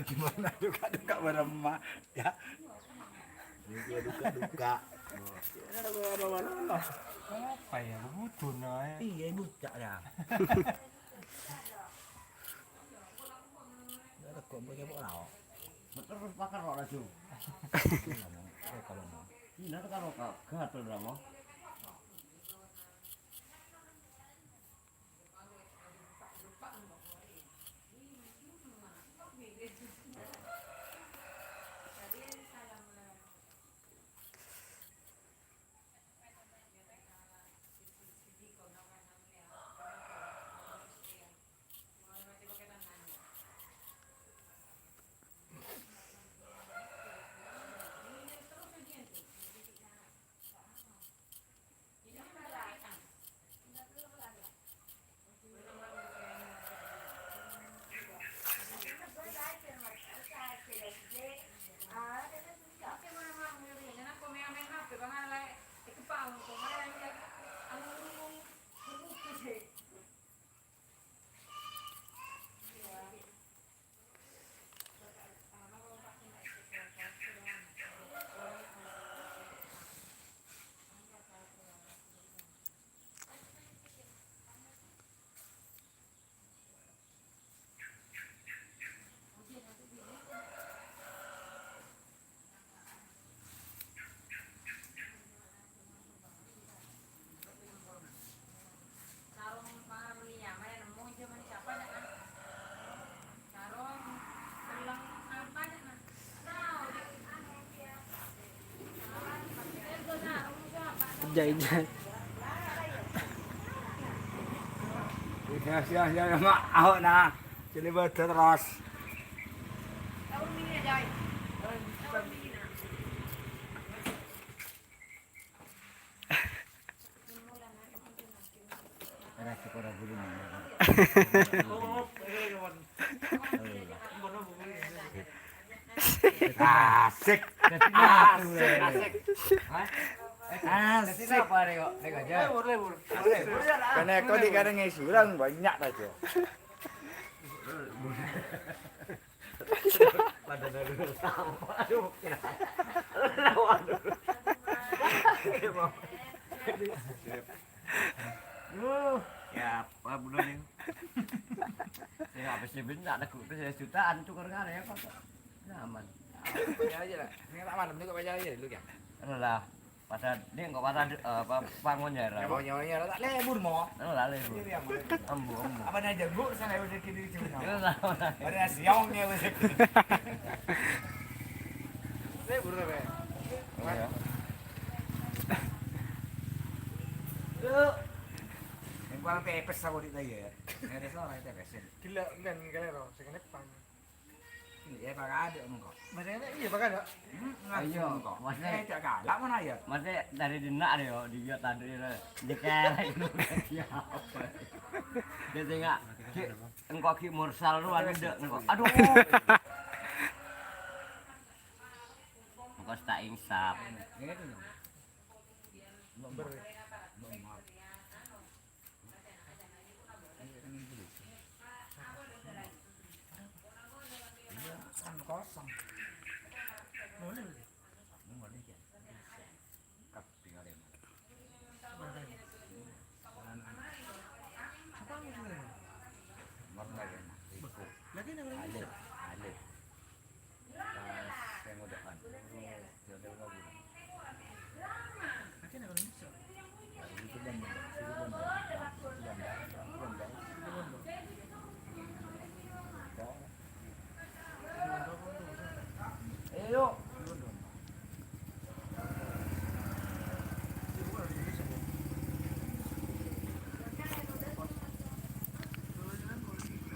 Gimana duka-duka beremah ya. Ini duka-duka. Apa ya? Butuh naik. Iya bucak ya. Ada kok boleh bawa. Terus pakar kok laju. Ini nak karo gatel dah mo. Jai-jai. Ya mak awak nah. Jadi betul terus. Era sekolah guru ni. Asik. Asik. Asik. Apa ni kok? Ni aja. Lebur. Karena kau di kadang ngisuran banyak aja. Pada dulu sama. Aduh. Lawan dulu. Ya apa bulan ini? Saya habis sebentar ada kutu saya jutaan tukar kali ya kok. Nyaman. Ya aja lah. Ini tak malam juga baca aja dulu ya. Lah, pada ini kok pada apa bangunnya lah. Mau nyawa tak lebur mau. Lah lebu. Ambu. Apa nih jago sana rezeki di sini. Lah. Ada siangnya rezeki. Lebur apa? Ya. Yang paling pepes aku di tadi ya. Ada soal itu pepes. Gila kan galero, sekene pang. Ya pakai ada engkau. Masanya iya pakai ada. Ayo, maksudnya Tak galak mana ya? maksudnya dari dinak dia dia tadi dia kayak itu dia apa. Dia tengok engkau ki mursal lu anu dek engkau. Aduh. Engkau tak insaf. Ini tu. Nombor.